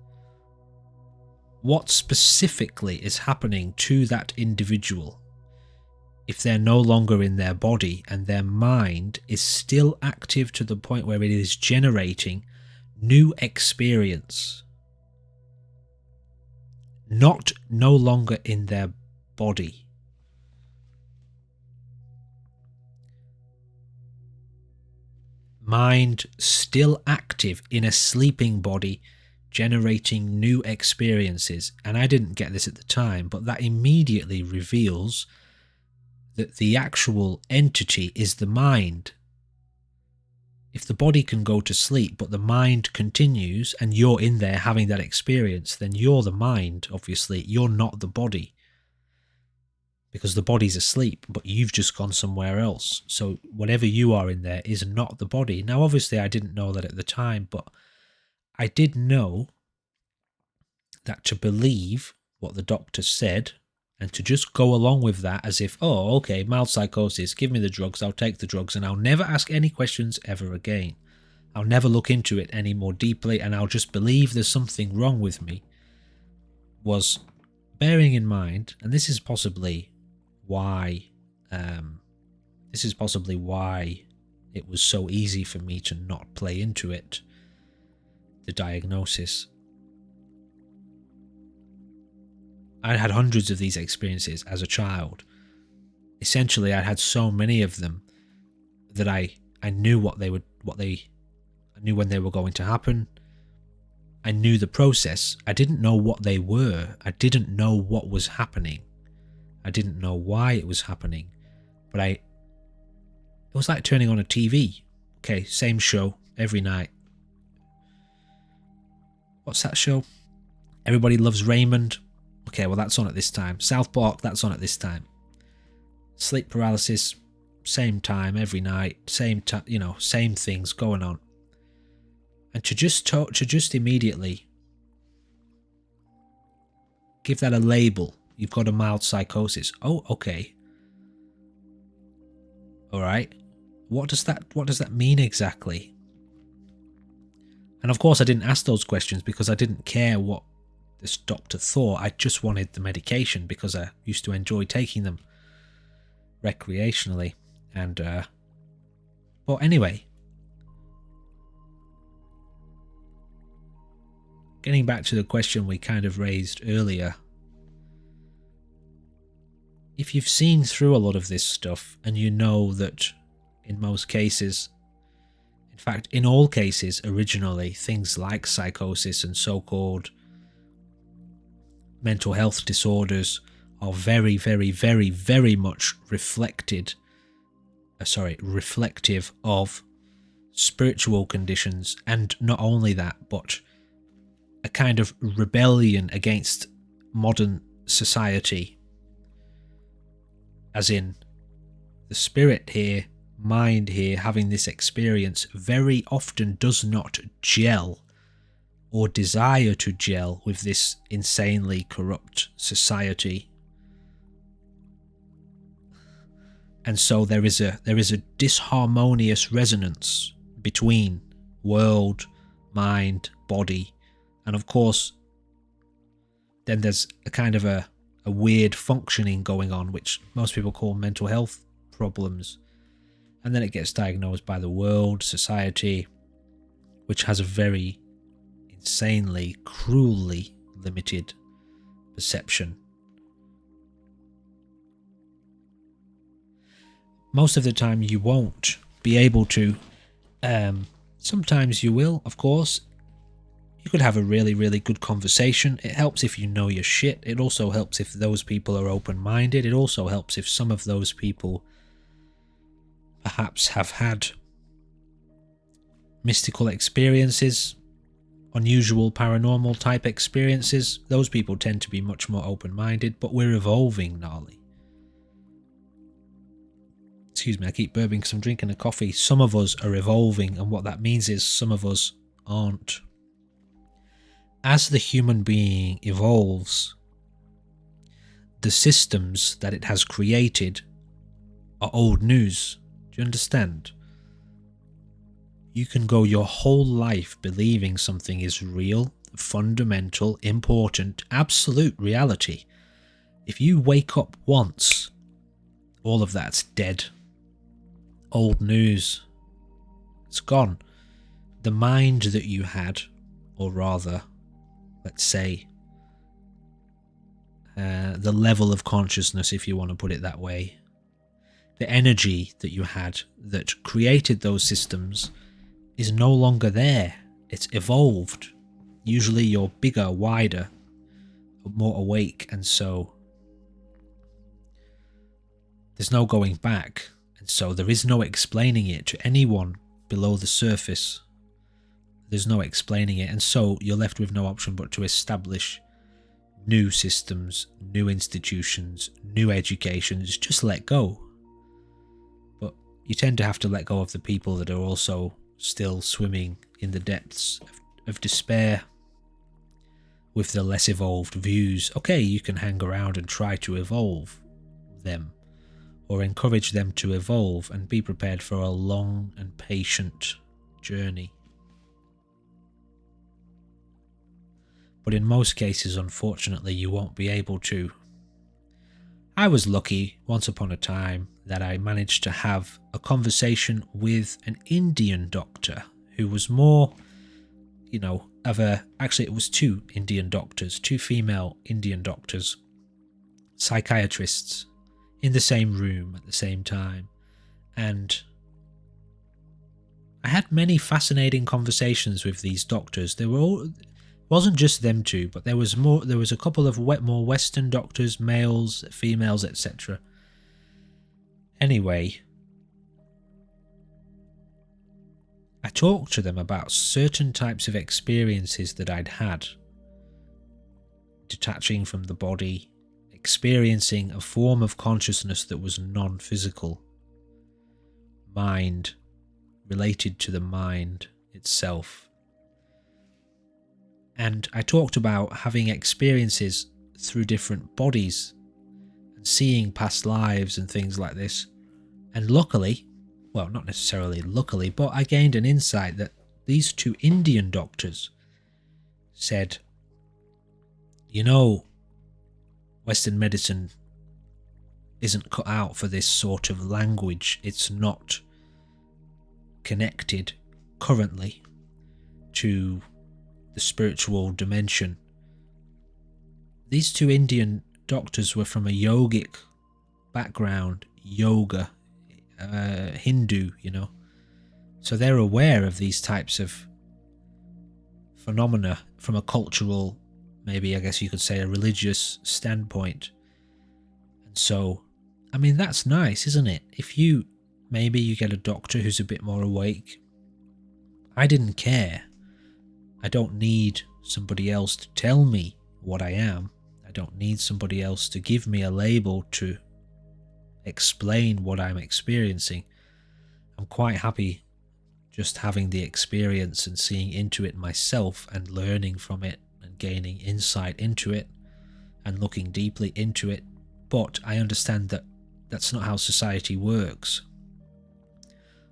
What specifically is happening to that individual if they're no longer in their body and their mind is still active to the point where it is generating new experience? no longer in their body. Mind still active in a sleeping body, generating new experiences. And I didn't get this at the time, but that immediately reveals that the actual entity is the mind. If the body can go to sleep, but the mind continues, and you're in there having that experience, then you're the mind, obviously. You're not the body. Because the body's asleep, but you've just gone somewhere else. So whatever you are in there is not the body. Now, obviously, I didn't know that at the time, but I did know that to believe what the doctor said and to just go along with that as if, oh, okay, mild psychosis, give me the drugs, I'll take the drugs, and I'll never ask any questions ever again. I'll never look into it any more deeply, and I'll just believe there's something wrong with me, was bearing in mind, and this is possibly why it was so easy for me to not play into it, the diagnosis. I had hundreds of these experiences as a child. Essentially, I had so many of them that I knew I knew when they were going to happen. I knew the process. I didn't know what they were. I didn't know what was happening. I didn't know why it was happening. But it was like turning on a TV. Okay, same show every night. What's that show? Everybody Loves Raymond. Okay, well, that's on at this time. South Park, that's on at this time. Sleep paralysis, same time every night, same things going on. And to just immediately give that a label. You've got a mild psychosis. Oh, okay. All right. What does that mean exactly? And of course, I didn't ask those questions because I didn't care what this doctor thought. I just wanted the medication because I used to enjoy taking them recreationally. And but anyway, getting back to the question we kind of raised earlier, if you've seen through a lot of this stuff and you know that in most cases, in fact in all cases originally, things like psychosis and so-called mental health disorders are very, very, very, very much reflective of spiritual conditions, and not only that, but a kind of rebellion against modern society, as in the spirit here, mind here, having this experience very often does not gel or desire to gel with this insanely corrupt society. And so there is a disharmonious resonance between world, mind, body, and of course then there's a kind of a weird functioning going on, which most people call mental health problems, and then it gets diagnosed by the world, society, which has a very insanely, cruelly limited perception. Most of the time you won't be able to. Sometimes you will, of course. You could have a really, really good conversation. It helps if you know your shit. It also helps if those people are open-minded. It also helps if some of those people perhaps have had mystical experiences, unusual paranormal type experiences. Those people tend to be much more open-minded, but we're evolving, gnarly. Excuse me, I keep burping because I'm drinking a coffee. Some of us are evolving, and what that means is some of us aren't. As the human being evolves, the systems that it has created are old news. Do you understand? You can go your whole life believing something is real, fundamental, important, absolute reality. If you wake up once, all of that's dead. Old news. It's gone. The mind that you had, or rather, let's say, the level of consciousness, if you want to put it that way. The energy that you had that created those systems is no longer there. It's evolved. Usually you're bigger, wider, more awake, and so there's no going back. And so there is no explaining it to anyone below the surface. There's no explaining it, and so you're left with no option but to establish new systems, new institutions, new educations. Just let go. But you tend to have to let go of the people that are also still swimming in the depths of despair with the less evolved views. Okay, you can hang around and try to evolve them, or encourage them to evolve, and be prepared for a long and patient journey. But in most cases, unfortunately, you won't be able to. I was lucky once upon a time that I managed to have a conversation with an Indian doctor who was more, actually it was two Indian doctors, two female Indian doctors, psychiatrists, in the same room at the same time. And I had many fascinating conversations with these doctors. They were all... wasn't just them two, but there was a couple of more Western doctors, males, females, etc. Anyway, I talked to them about certain types of experiences that I'd had, detaching from the body, experiencing a form of consciousness that was non-physical, mind, related to the mind itself. And I talked about having experiences through different bodies and seeing past lives and things like this. And luckily, well, not necessarily luckily, but I gained an insight that these two Indian doctors said, Western medicine isn't cut out for this sort of language. It's not connected currently to the spiritual dimension. These two Indian doctors were from a yogic background, yoga, Hindu, so they're aware of these types of phenomena from a cultural, maybe I guess you could say a religious standpoint. And so, I mean, that's nice, isn't it? If maybe you get a doctor who's a bit more awake. I didn't care. I don't need somebody else to tell me what I am. I don't need somebody else to give me a label to explain what I'm experiencing. I'm quite happy just having the experience and seeing into it myself and learning from it and gaining insight into it and looking deeply into it. But I understand that that's not how society works.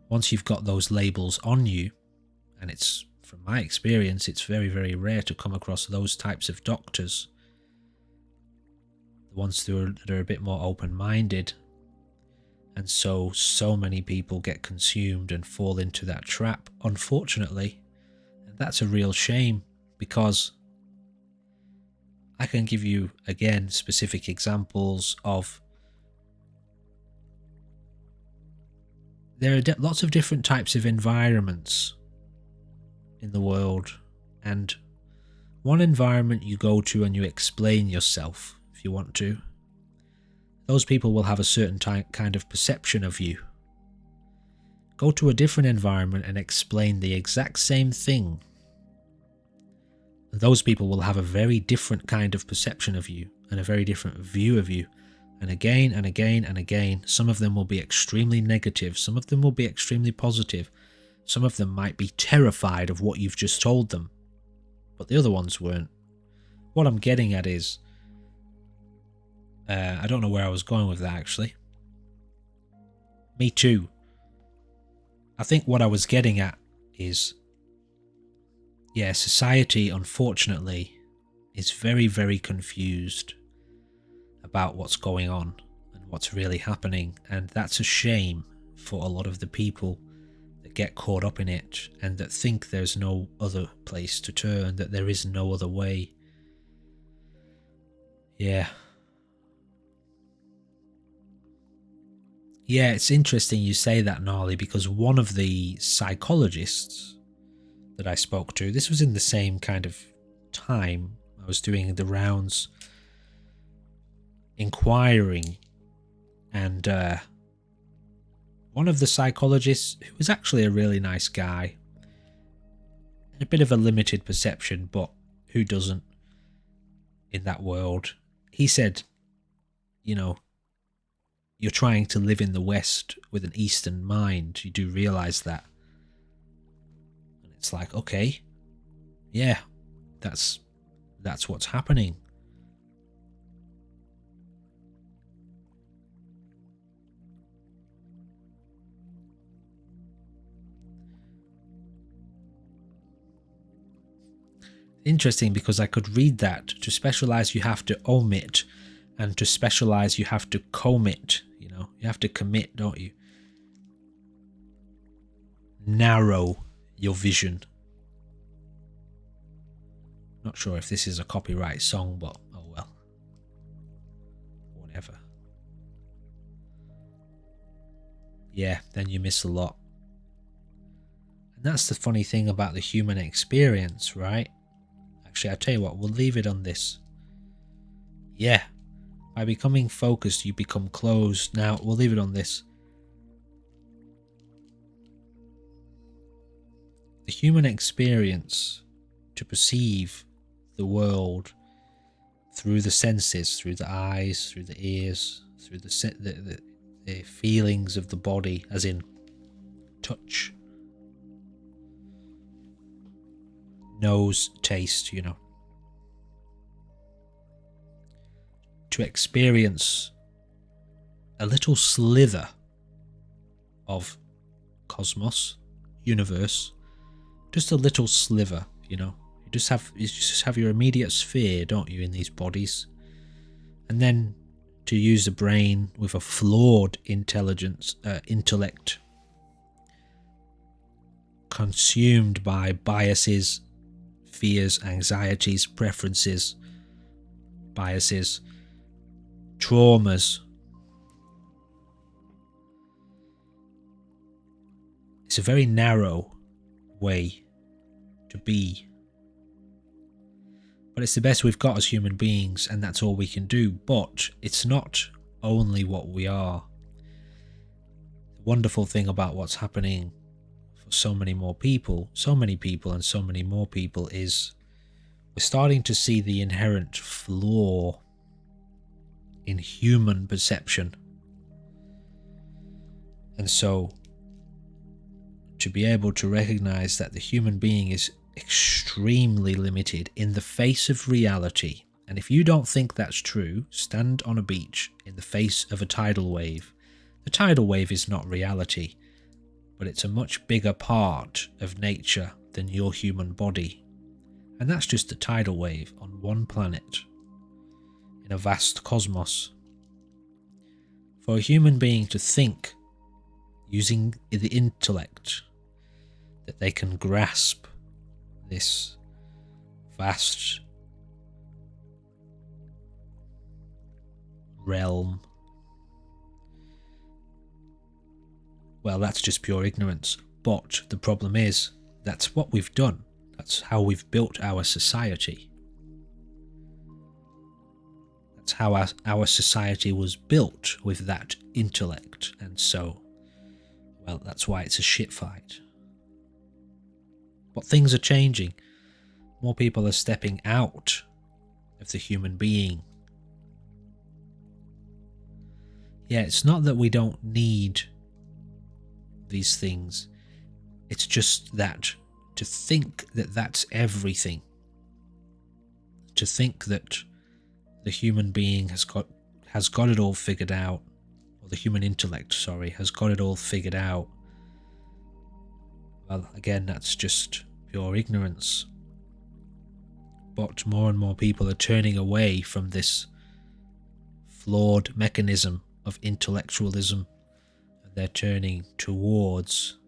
Once you've got those labels on you, and from my experience, it's very, very rare to come across those types of doctors. The ones that are a bit more open-minded. And so many people get consumed and fall into that trap, unfortunately. And that's a real shame, because I can give you, again, specific examples of... There are lots of different types of environments in the world, and one environment you go to and you explain yourself if you want to, those people will have a certain kind of perception of you. Go to a different environment and explain the exact same thing, and those people will have a very different kind of perception of you and a very different view of you. And again and again and again, some of them will be extremely negative, some of them will be extremely positive. Some of them might be terrified of what you've just told them, but the other ones weren't. What I'm getting at is, I don't know where I was going with that actually. Me too. I think what I was getting at is, society, unfortunately, is very, very confused about what's going on and what's really happening, and that's a shame for a lot of the people that get caught up in it and that think there's no other place to turn, that there is no other way. Yeah, Yeah, it's interesting you say that, Gnarly, because one of the psychologists that I spoke to, this was in the same kind of time I was doing the rounds inquiring, and one of the psychologists, who was actually a really nice guy, a bit of a limited perception, but who doesn't in that world, he said, you know, you're trying to live in the West with an Eastern mind. You do realize that. And it's like, okay, yeah, that's what's happening. Interesting, because I could read that to specialize you have to omit, and to specialize you have to commit. You know, you have to commit, don't you? Narrow your vision. Not sure if this is a copyright song, but oh well. Whatever. Yeah, then you miss a lot. And that's the funny thing about the human experience, right? Actually, I'll tell you what, we'll leave it on this. Yeah. By becoming focused, you become closed. Now, we'll leave it on this. The human experience, to perceive the world through the senses, through the eyes, through the ears, through the feelings of the body, as in touch, nose, taste, you know. To experience a little slither of cosmos, universe, just a little sliver, you know. You just have your immediate sphere, don't you, in these bodies? And then to use the brain with a flawed intellect, consumed by biases, fears, anxieties, preferences, biases, traumas. It's a very narrow way to be. But it's the best we've got as human beings, and that's all we can do. But it's not only what we are. The wonderful thing about what's happening for so many more people, and so many more people, is we're starting to see the inherent flaw in human perception. And so, to be able to recognize that the human being is extremely limited in the face of reality, and if you don't think that's true, stand on a beach in the face of a tidal wave. The tidal wave is not reality, but it's a much bigger part of nature than your human body. And that's just a tidal wave on one planet in a vast cosmos. For a human being to think using the intellect that they can grasp this vast realm, well, that's just pure ignorance. But the problem is, that's what we've done. That's how we've built our society. That's how our society was built, with that intellect. And so, well, that's why it's a shit fight. But things are changing. More people are stepping out of the human being. Yeah, it's not that we don't need these things. It's just that to think that that's everything, to think that the human being has got it all figured out, or the human intellect, has got it all figured out, well, again, that's just pure ignorance. But more and more people are turning away from this flawed mechanism of intellectualism, and they're turning towards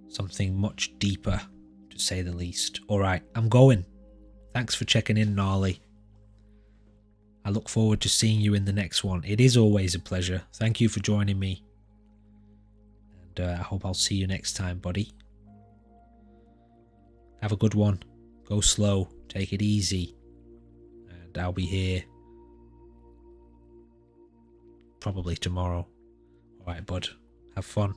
something much deeper, to say the least. Alright, I'm going. Thanks for checking in, Gnarly. I look forward to seeing you in the next one. It is always a pleasure. Thank you for joining me. And I hope I'll see you next time, buddy. Have a good one. Go slow. Take it easy. And I'll be here probably tomorrow. Alright, bud. Have fun.